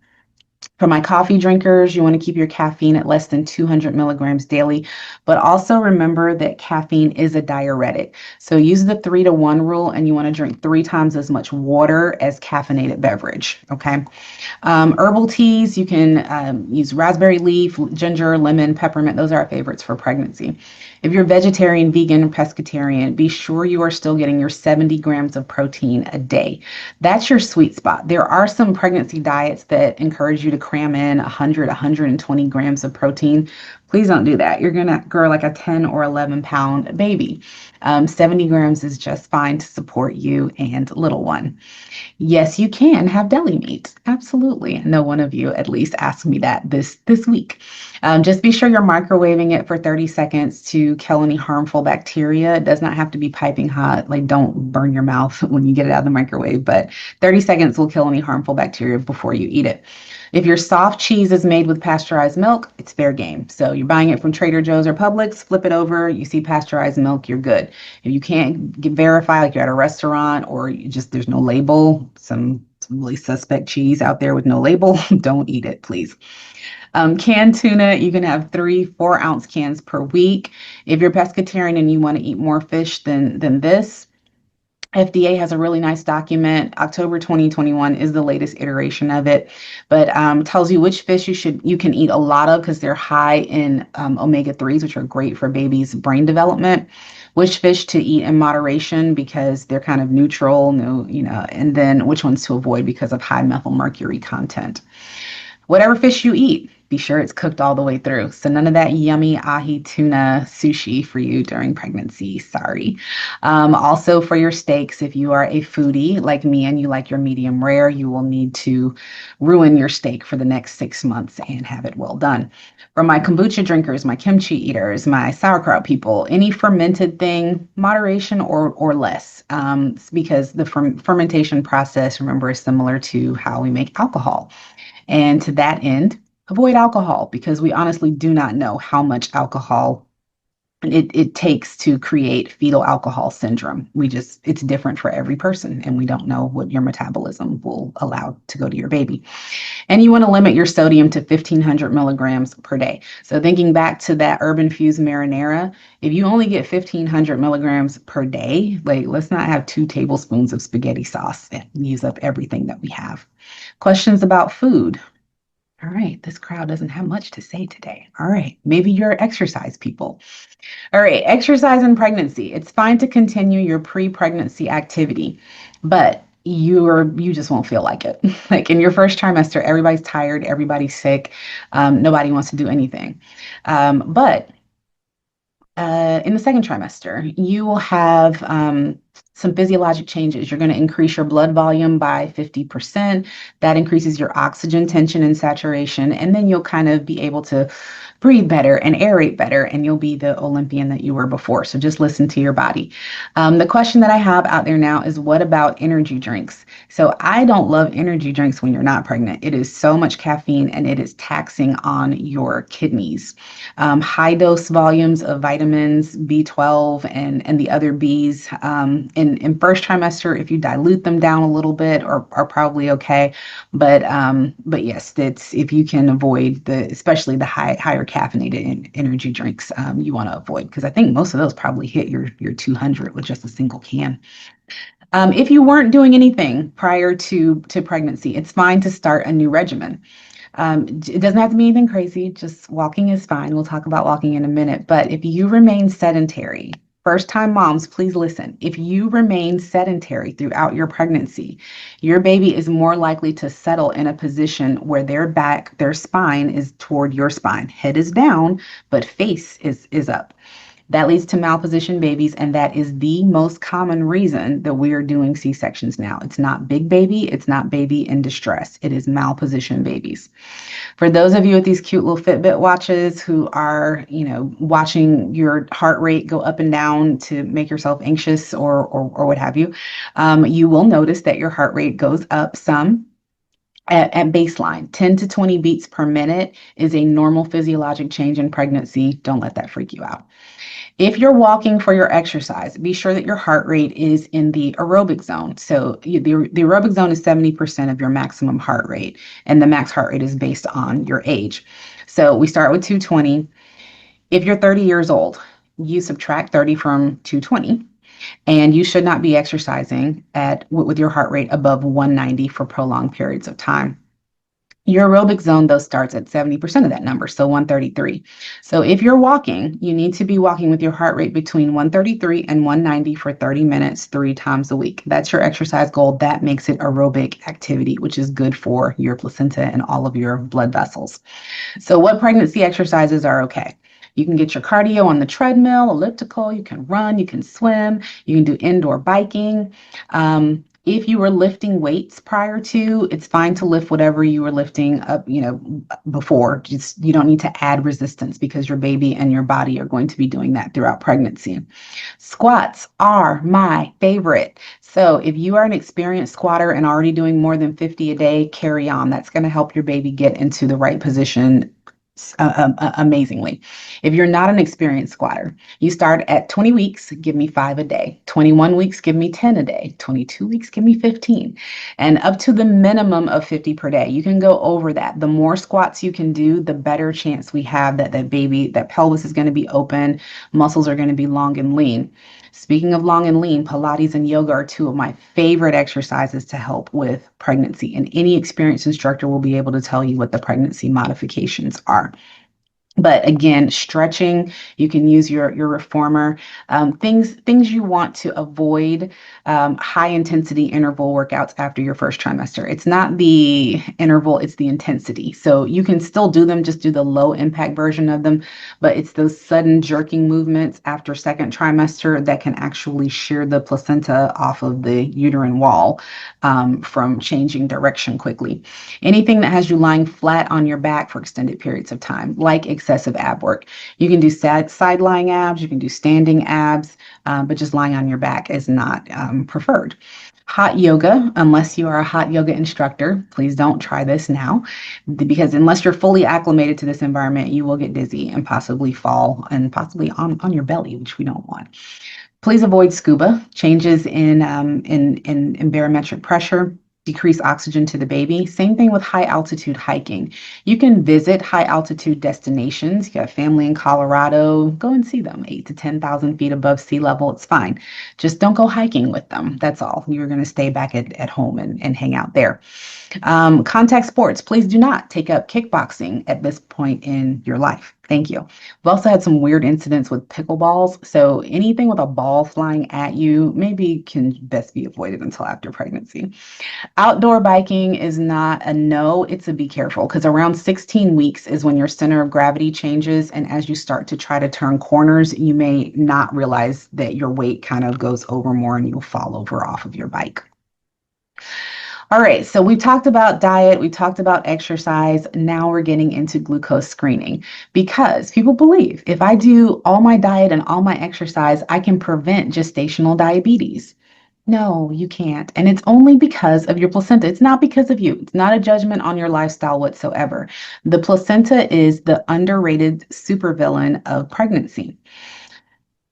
For my coffee drinkers, you want to keep your caffeine at less than 200 milligrams daily, but also remember that caffeine is a diuretic. So use the 3-to-1 rule, and you want to drink 3 times as much water as caffeinated beverage. Okay. Herbal teas, you can use raspberry leaf, ginger, lemon, peppermint. Those are our favorites for pregnancy. If you're vegetarian, vegan, or pescatarian, be sure you are still getting your 70 grams of protein a day. That's your sweet spot. There are some pregnancy diets that encourage you to cram in 100, 120 grams of protein. Please don't do that. You're going to grow like a 10 or 11 pound baby. 70 grams is just fine to support you and little one. Yes, you can have deli meat. Absolutely. I know one of you at least asked me that this week. Just be sure you're microwaving it for 30 seconds to kill any harmful bacteria. It does not have to be piping hot. Like, don't burn your mouth when you get it out of the microwave, but 30 seconds will kill any harmful bacteria before you eat it. If your soft cheese is made with pasteurized milk, it's fair game. So you're buying it from Trader Joe's or Publix, flip it over, you see pasteurized milk, you're good. If you can't verify, like you're at a restaurant or there's no label, some really suspect cheese out there with no label, don't eat it, please. Canned tuna, you can have 3 4-ounce cans per week. If you're pescatarian and you want to eat more fish than this, FDA has a really nice document. October 2021 is the latest iteration of it, but tells you which fish you can eat a lot of because they're high in omega-3s, which are great for babies' brain development. Which fish to eat in moderation because they're kind of neutral, no, and then which ones to avoid because of high methylmercury content. Whatever fish you eat, be sure it's cooked all the way through. So none of that yummy ahi tuna sushi for you during pregnancy. Sorry. Also for your steaks, if you are a foodie like me and you like your medium rare, you will need to ruin your steak for the next 6 months and have it well done. For my kombucha drinkers, my kimchi eaters, my sauerkraut people, any fermented thing, moderation or less, because the fermentation process, remember, is similar to how we make alcohol. And to that end, avoid alcohol because we honestly do not know how much alcohol it takes to create fetal alcohol syndrome. It's different for every person, and we don't know what your metabolism will allow to go to your baby. And you want to limit your sodium to 1,500 milligrams per day. So thinking back to that herb infused marinara, if you only get 1,500 milligrams per day, like let's not have 2 tablespoons of spaghetti sauce and use up everything that we have. Questions about food? All right, this crowd doesn't have much to say today. All right, maybe you're exercise people. All right, exercise in pregnancy. It's fine to continue your pre-pregnancy activity, but you just won't feel like it. Like in your first trimester, everybody's tired, everybody's sick, nobody wants to do anything. But in the second trimester, you will have some physiologic changes. You're going to increase your blood volume by 50%. That increases your oxygen tension and saturation. And then you'll kind of be able to breathe better and aerate better, and you'll be the Olympian that you were before. So just listen to your body. The question that I have out there now is, what about energy drinks? So I don't love energy drinks when you're not pregnant. It is so much caffeine and it is taxing on your kidneys. High dose volumes of vitamins B12 and the other Bs in first trimester, if you dilute them down a little bit, are probably okay. But yes, that's if you can avoid especially the higher caffeinated energy drinks, you want to avoid, because I think most of those probably hit your 200 with just a single can. If you weren't doing anything prior to pregnancy, it's fine to start a new regimen. It doesn't have to be anything crazy. Just walking is fine. We'll talk about walking in a minute. But if you remain sedentary, first-time moms, please listen. If you remain sedentary throughout your pregnancy, your baby is more likely to settle in a position where their spine is toward your spine. Head is down, but face is up. That leads to malpositioned babies, and that is the most common reason that we are doing C-sections now. It's not big baby, it's not baby in distress. It is malpositioned babies. For those of you with these cute little Fitbit watches who are, watching your heart rate go up and down to make yourself anxious or what have you, you will notice that your heart rate goes up some. At baseline, 10 to 20 beats per minute is a normal physiologic change in pregnancy. Don't let that freak you out. If you're walking for your exercise, be sure that your heart rate is in the aerobic zone. So the aerobic zone is 70% of your maximum heart rate, and the max heart rate is based on your age. So we start with 220. If you're 30 years old, you subtract 30 from 220, and you should not be exercising with your heart rate above 190 for prolonged periods of time. Your aerobic zone, though, starts at 70% of that number, so 133. So if you're walking, you need to be walking with your heart rate between 133 and 190 for 30 minutes, 3 times a week. That's your exercise goal. That makes it aerobic activity, which is good for your placenta and all of your blood vessels. So what pregnancy exercises are okay? You can get your cardio on the treadmill, elliptical, you can run, you can swim, you can do indoor biking. If you were lifting weights prior to, it's fine to lift whatever you were lifting up, before. Just you don't need to add resistance, because your baby and your body are going to be doing that throughout pregnancy. Squats are my favorite. So if you are an experienced squatter and already doing more than 50 a day, carry on. That's going to help your baby get into the right position amazingly. If you're not an experienced squatter, you start at 20 weeks, give me 5 a day. 21 weeks, give me 10 a day. 22 weeks, give me 15. And up to the minimum of 50 per day. You can go over that. The more squats you can do, the better chance we have that pelvis is going to be open, muscles are going to be long and lean. Speaking of long and lean, Pilates and yoga are 2 of my favorite exercises to help with pregnancy. And any experienced instructor will be able to tell you what the pregnancy modifications are. But again, stretching, you can use your reformer. Things you want to avoid, high intensity interval workouts after your first trimester. It's not the interval, it's the intensity. So you can still do them, just do the low impact version of them, but it's those sudden jerking movements after second trimester that can actually shear the placenta off of the uterine wall from changing direction quickly. Anything that has you lying flat on your back for extended periods of time, like excessive ab work. You can do side lying abs, you can do standing abs, but just lying on your back is not preferred. Hot yoga, unless you are a hot yoga instructor, please don't try this now, because unless you're fully acclimated to this environment, you will get dizzy and possibly fall and possibly on your belly, which we don't want. Please avoid scuba. Changes in barometric pressure decrease oxygen to the baby. Same thing with high altitude hiking. You can visit high altitude destinations. You got family in Colorado, go and see them, 8 to 10,000 feet above sea level. It's fine. Just don't go hiking with them. That's all. You're going to stay back at home and hang out there. Contact sports. Please do not take up kickboxing at this point in your life. Thank you. We've also had some weird incidents with pickleballs. So anything with a ball flying at you maybe can best be avoided until after pregnancy. Outdoor biking is not a no, it's a be careful because around 16 weeks is when your center of gravity changes. And as you start to try to turn corners, you may not realize that your weight kind of goes over more and you'll fall over off of your bike. All right, so we talked about diet, we talked about exercise. Now we're getting into glucose screening because people believe if I do all my diet and all my exercise, I can prevent gestational diabetes. No, you can't. And it's only because of your placenta. It's not because of you. It's not a judgment on your lifestyle whatsoever. The placenta is the underrated supervillain of pregnancy.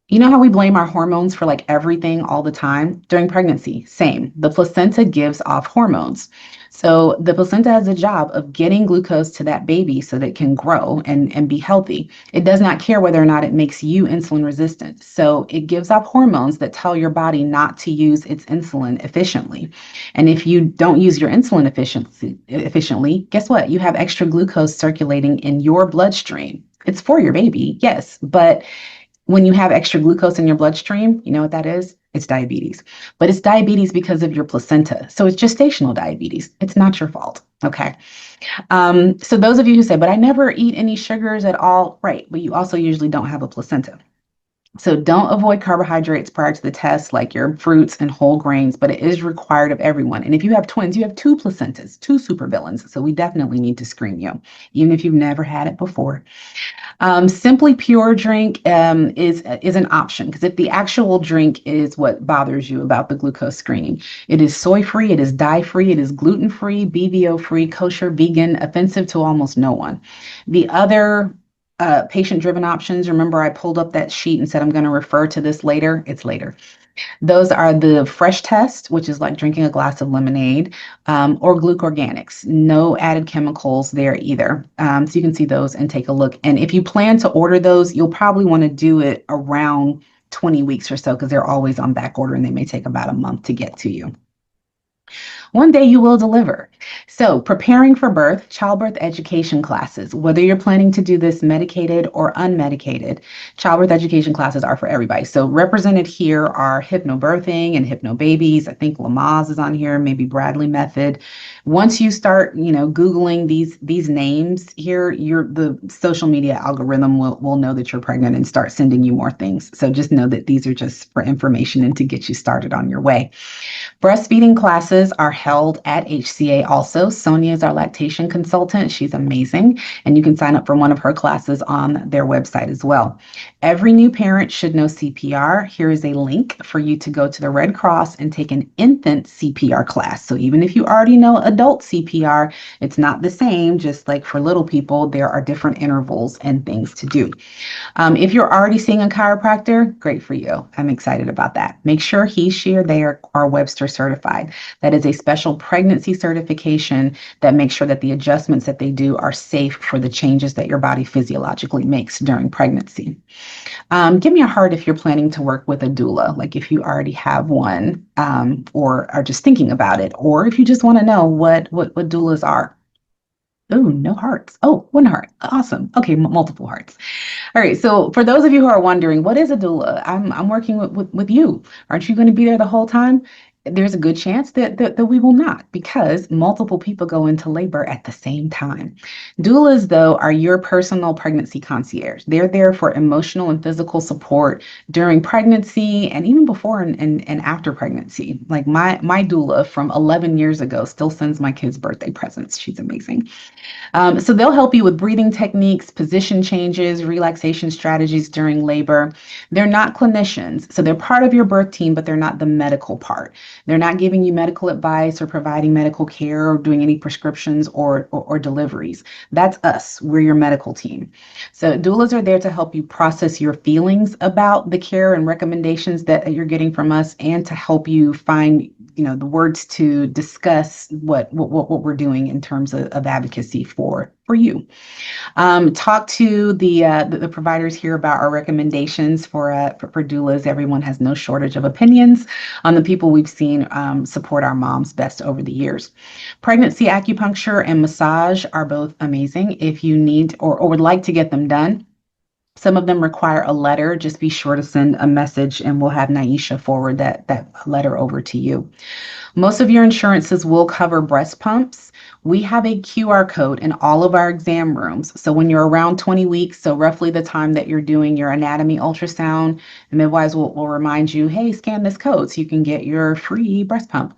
You know how we blame our hormones for like everything all the time? During pregnancy, same. The placenta gives off hormones. So the placenta has a job of getting glucose to that baby so that it can grow and be healthy. It does not care whether or not it makes you insulin resistant. So it gives off hormones that tell your body not to use its insulin efficiently. And if you don't use your insulin efficiently, guess what? You have extra glucose circulating in your bloodstream. It's for your baby, yes, but when you have extra glucose in your bloodstream, you know what that is? It's diabetes. But it's diabetes because of your placenta. So it's gestational diabetes. It's not your fault. Okay. So those of you who say, but I never eat any sugars at all, right? But you also usually don't have a placenta. So don't avoid carbohydrates prior to the test, like your fruits and whole grains, but it is required of everyone. And if you have twins, you have two placentas, two supervillains. So we definitely need to screen you, even if you've never had it before. Simply Pure drink is an option because if the actual drink is what bothers you about the glucose screening, it is soy-free, it is dye-free, it is gluten-free, BVO-free, kosher, vegan, offensive to almost no one. The other patient-driven options, remember I pulled up that sheet and said I'm going to refer to this later. It's later. Those are the fresh test, which is like drinking a glass of lemonade, or Gluc Organics. No added chemicals there either. So you can see those and take a look. And if you plan to order those, you'll probably want to do it around 20 weeks or so because they're always on back order and they may take about a month to get to you. One day you will deliver. So preparing for birth, childbirth education classes, whether you're planning to do this medicated or unmedicated, childbirth education classes are for everybody. So represented here are hypnobirthing and hypnobabies. I think Lamaze is on here, maybe Bradley method. Once you start, Googling these names here, the social media algorithm will know that you're pregnant and start sending you more things. So just know that these are just for information and to get you started on your way. Breastfeeding classes are held at HCA also. Sonia is our lactation consultant. She's amazing. And you can sign up for one of her classes on their website as well. Every new parent should know CPR. Here is a link for you to go to the Red Cross and take an infant CPR class. So even if you already know adult CPR, it's not the same. Just like for little people, there are different intervals and things to do. If you're already seeing a chiropractor, great for you. I'm excited about that. Make sure he, she, or they are Webster certified. That is a special pregnancy certification that makes sure that the adjustments that they do are safe for the changes that your body physiologically makes during pregnancy. Give me a heart if you're planning to work with a doula, like if you already have one, or are just thinking about it, or if you just want to know what doulas are. Oh, no hearts. Oh, one heart. Awesome. Okay, multiple hearts. All right. So for those of you who are wondering, what is a doula? I'm working with you. Aren't you going to be there the whole time? There's a good chance that we will not because multiple people go into labor at the same time. Doulas, though, are your personal pregnancy concierge. They're there for emotional and physical support during pregnancy and even before and after pregnancy. Like my doula from 11 years ago still sends my kids birthday presents. She's amazing. So they'll help you with breathing techniques, position changes, relaxation strategies during labor. They're not clinicians, so they're part of your birth team, but they're not the medical part. They're not giving you medical advice or providing medical care or doing any prescriptions or deliveries. That's us. We're your medical team. So doulas are there to help you process your feelings about the care and recommendations that you're getting from us and to help you find the words to discuss what we're doing in terms of advocacy for you. Talk to the providers here about our recommendations for doulas. Everyone has no shortage of opinions on the people we've seen support our moms best over the years. Pregnancy acupuncture and massage are both amazing. If you need or would like to get them done, Some of them require a letter. Just be sure to send a message and we'll have Naisha forward that letter over to you. Most of your insurances will cover breast pumps. We have a QR code in all of our exam rooms. So when you're around 20 weeks, so roughly the time that you're doing your anatomy ultrasound, the midwives will remind you, hey, scan this code so you can get your free breast pump.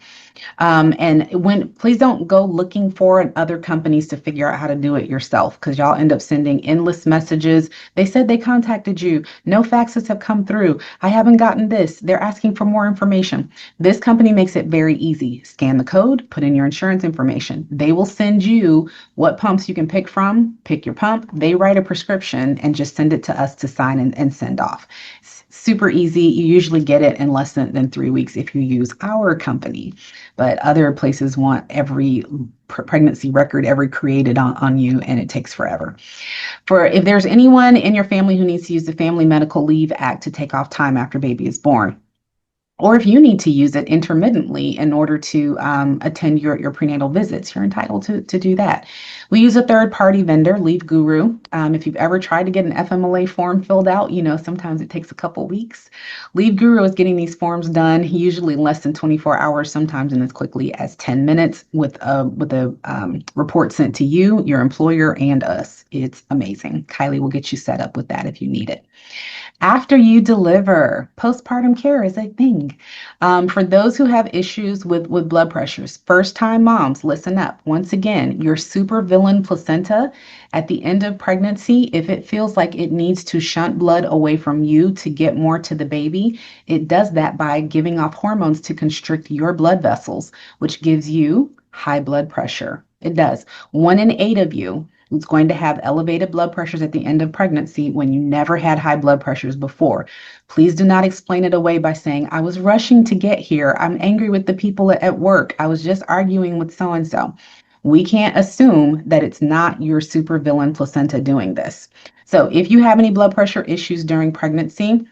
And when please don't go looking for other companies to figure out how to do it yourself, because y'all end up sending endless messages. They said they contacted you. No faxes have come through. I haven't gotten this. They're asking for more information. This company makes it very easy. Scan the code, put in your insurance information. They will send you what pumps you can pick from, pick your pump. They write a prescription and just send it to us to sign and send off. Super easy. You usually get it in less than 3 weeks if you use our company, but other places want every pregnancy record ever created on you, and it takes forever. For if there's anyone in your family who needs to use the Family Medical Leave Act to take off time after baby is born, or if you need to use it intermittently in order to attend your prenatal visits, you're entitled to do that. We use a third-party vendor, Leave Guru. If you've ever tried to get an FMLA form filled out, sometimes it takes a couple weeks. Leave Guru is getting these forms done usually in less than 24 hours, sometimes in as quickly as 10 minutes with a report sent to you, your employer, and us. It's amazing. Kylie will get you set up with that if you need it. After you deliver, postpartum care is a thing. For those who have issues with blood pressures, first-time moms, listen up. Once again, your supervillain placenta at the end of pregnancy, if it feels like it needs to shunt blood away from you to get more to the baby, it does that by giving off hormones to constrict your blood vessels, which gives you high blood pressure. It does. 1 in 8 of you is going to have elevated blood pressures at the end of pregnancy when you never had high blood pressures before. Please do not explain it away by saying, I was rushing to get here. I'm angry with the people at work. I was just arguing with so-and-so. We can't assume that it's not your supervillain placenta doing this. So if you have any blood pressure issues during pregnancy,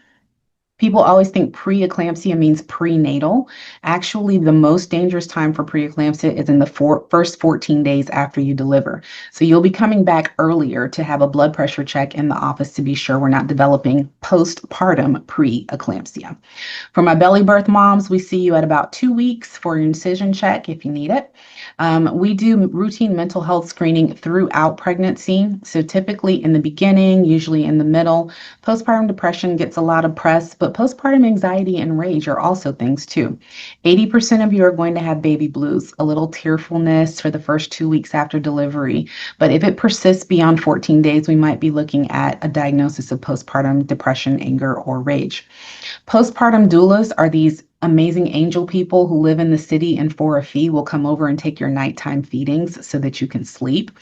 people always think preeclampsia means prenatal. Actually, the most dangerous time for preeclampsia is in the first 14 days after you deliver. So you'll be coming back earlier to have a blood pressure check in the office to be sure we're not developing postpartum preeclampsia. For my belly birth moms, we see you at about 2 weeks for your incision check if you need it. We do routine mental health screening throughout pregnancy. So typically in the beginning, usually in the middle. Postpartum depression gets a lot of press, but postpartum anxiety and rage are also things too. 80% of you are going to have baby blues, a little tearfulness for the first 2 weeks after delivery. But if it persists beyond 14 days, we might be looking at a diagnosis of postpartum depression, anger, or rage. Postpartum doulas are these amazing angel people who live in the city and for a fee will come over and take your nighttime feedings so that you can sleep.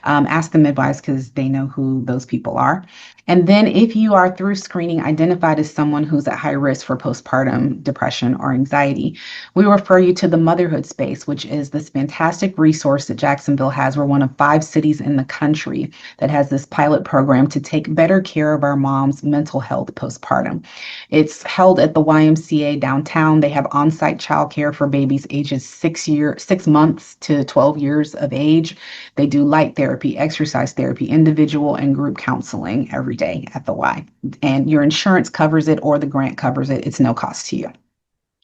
Ask the midwives because they know who those people are. And then if you are through screening identified as someone who's at high risk for postpartum depression or anxiety, we refer you to the Motherhood Space, which is this fantastic resource that Jacksonville has. We're one of 5 cities in the country that has this pilot program to take better care of our moms' mental health postpartum. It's held at the YMCA downtown. They have on-site childcare for babies ages 6 months to 12 years of age. They do light therapy, exercise therapy, individual and group counseling every day at the Y. And your insurance covers it or the grant covers it. It's no cost to you.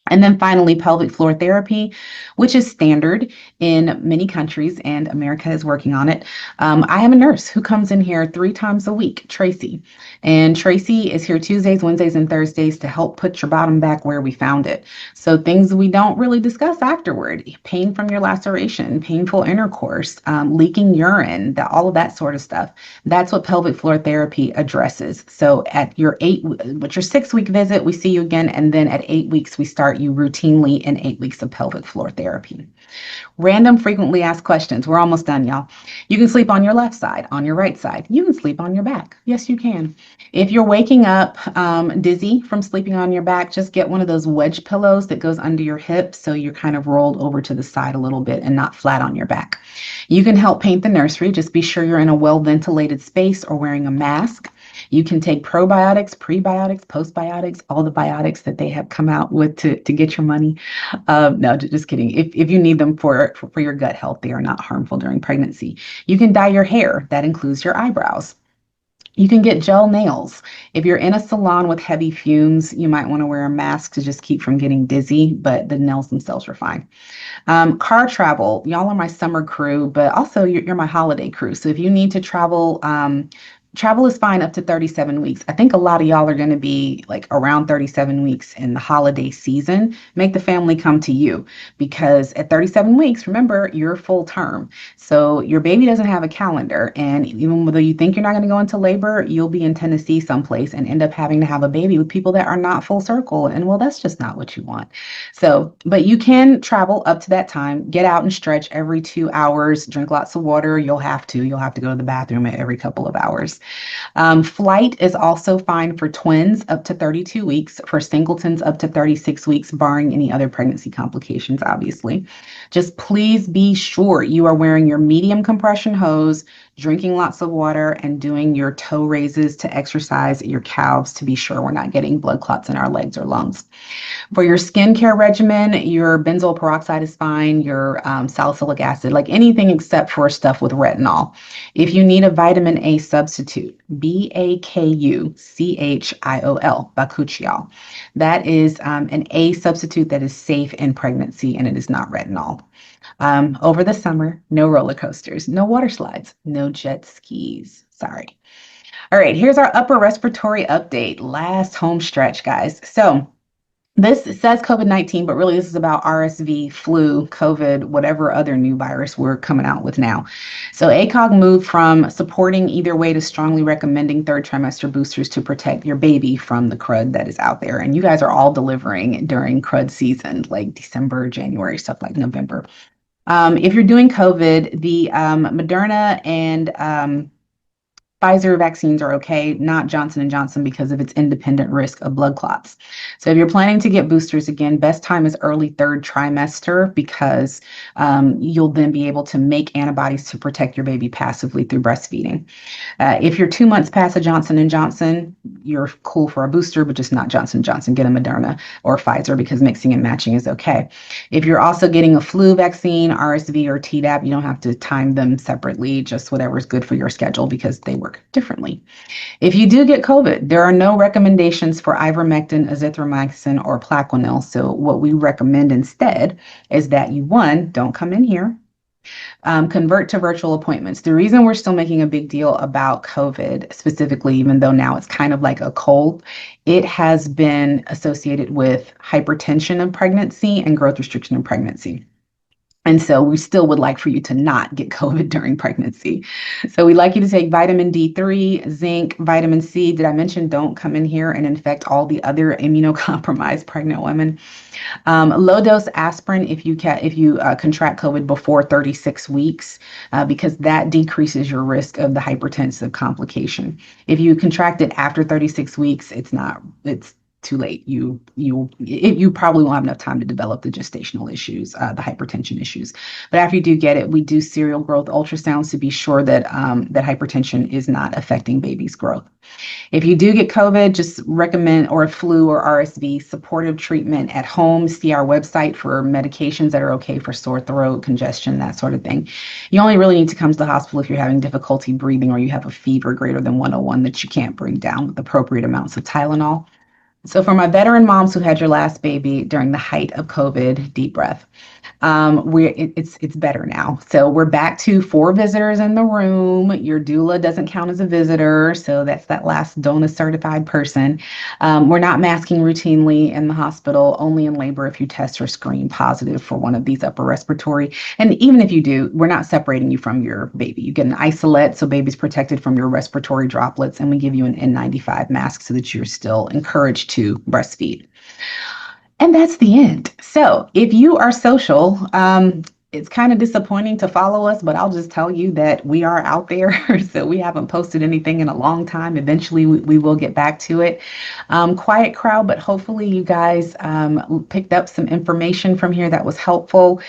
And then finally, pelvic floor therapy, which is standard in many countries, and America is working on it. I have a nurse who comes in here 3 times a week, Tracy. And Tracy is here Tuesdays, Wednesdays, and Thursdays to help put your bottom back where we found it. So things we don't really discuss afterward, pain from your laceration, painful intercourse, leaking urine, all of that sort of stuff. That's what pelvic floor therapy addresses. So at your 6-week visit, we see you again. And then at 8 weeks, we start you routinely in 8 weeks of pelvic floor therapy. Random frequently asked questions. We're almost done, y'all. You can sleep on your left side, on your right side. You can sleep on your back. Yes, you can. If you're waking up dizzy from sleeping on your back, just get one of those wedge pillows that goes under your hips so you're kind of rolled over to the side a little bit and not flat on your back. You can help paint the nursery. Just be sure you're in a well-ventilated space or wearing a mask. You can take probiotics, prebiotics, postbiotics, all the biotics that they have come out with to get your money. No, just kidding. If you need them for your gut health, they are not harmful during pregnancy. You can dye your hair. That includes your eyebrows. You can get gel nails. If you're in a salon with heavy fumes, you might want to wear a mask to just keep from getting dizzy, but the nails themselves are fine. Car travel, y'all are my summer crew, but also you're my holiday crew. So if you need to travel, travel is fine up to 37 weeks. I think a lot of y'all are going to be like around 37 weeks in the holiday season. Make the family come to you because at 37 weeks, remember, you're full term. So your baby doesn't have a calendar. And even though you think you're not going to go into labor, you'll be in Tennessee someplace and end up having to have a baby with people that are not full circle. And well, that's just not what you want. So, but you can travel up to that time, get out and stretch every 2 hours, drink lots of water. You'll have to. You'll have to go to the bathroom every couple of hours. Flight is also fine for twins up to 32 weeks, for singletons up to 36 weeks, barring any other pregnancy complications, obviously. Just please be sure you are wearing your medium compression hose, drinking lots of water, and doing your toe raises to exercise your calves to be sure we're not getting blood clots in our legs or lungs. For your skincare regimen, your benzoyl peroxide is fine, your salicylic acid, like anything except for stuff with retinol. If you need a vitamin A substitute, Bakuchiol, Bakuchiol. That is an A substitute that is safe in pregnancy and it is not retinol. Over the summer, no roller coasters, no water slides, no jet skis. Sorry. All right, here's our upper respiratory update. Last home stretch, guys. So, this says COVID-19, but really this is about RSV, flu, COVID, whatever other new virus we're coming out with now. So ACOG moved from supporting either way to strongly recommending third trimester boosters to protect your baby from the crud that is out there. And you guys are all delivering during crud season, like December, January, stuff like November. If you're doing COVID, the Moderna and Pfizer vaccines are okay, not Johnson & Johnson because of its independent risk of blood clots. So if you're planning to get boosters again, best time is early third trimester because you'll then be able to make antibodies to protect your baby passively through breastfeeding. If you're 2 months past a Johnson & Johnson, you're cool for a booster, but just not Johnson & Johnson. Get a Moderna or Pfizer because mixing and matching is okay. If you're also getting a flu vaccine, RSV or Tdap, you don't have to time them separately, just whatever's good for your schedule because they work differently. If you do get COVID, there are no recommendations for ivermectin, azithromycin, or Plaquenil. So what we recommend instead is that you, one, don't come in here, convert to virtual appointments. The reason we're still making a big deal about COVID specifically, even though now it's kind of like a cold, it has been associated with hypertension in pregnancy and growth restriction in pregnancy. And so we still would like for you to not get COVID during pregnancy. So we'd like you to take vitamin D3, zinc, vitamin C. Did I mention don't come in here and infect all the other immunocompromised pregnant women? Low dose aspirin if you contract COVID before 36 weeks, because that decreases your risk of the hypertensive complication. If you contract it after 36 weeks, it's too late. You probably won't have enough time to develop the gestational issues, the hypertension issues. But after you do get it, we do serial growth ultrasounds to be sure that that hypertension is not affecting baby's growth. If you do get COVID, just recommend, or flu or RSV, supportive treatment at home. See our website for medications that are okay for sore throat, congestion, that sort of thing. You only really need to come to the hospital if you're having difficulty breathing or you have a fever greater than 101 that you can't bring down with appropriate amounts of Tylenol. So for my veteran moms who had your last baby during the height of COVID, deep breath. It's better now. So we're back to 4 visitors in the room. Your doula doesn't count as a visitor, so that's that last DONA certified person. We're not masking routinely in the hospital, only in labor if you test or screen positive for one of these upper respiratory. And even if you do, we're not separating you from your baby. You get an isolate, so baby's protected from your respiratory droplets, and we give you an N95 mask so that you're still encouraged to breastfeed. And that's the end. So if you are social, it's kind of disappointing to follow us, but I'll just tell you that we are out there. So we haven't posted anything in a long time. Eventually, we will get back to it. Quiet crowd, but hopefully you guys picked up some information from here that was helpful.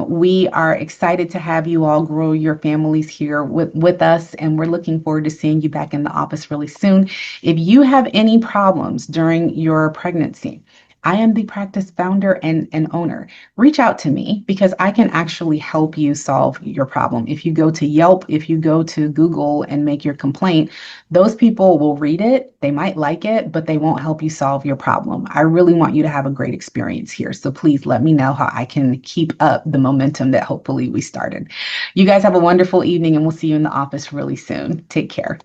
We are excited to have you all grow your families here with us, and we're looking forward to seeing you back in the office really soon. If you have any problems during your pregnancy, I am the practice founder and owner. Reach out to me because I can actually help you solve your problem. If you go to Yelp, if you go to Google and make your complaint, those people will read it. They might like it, but they won't help you solve your problem. I really want you to have a great experience here. So please let me know how I can keep up the momentum that hopefully we started. You guys have a wonderful evening, and we'll see you in the office really soon. Take care.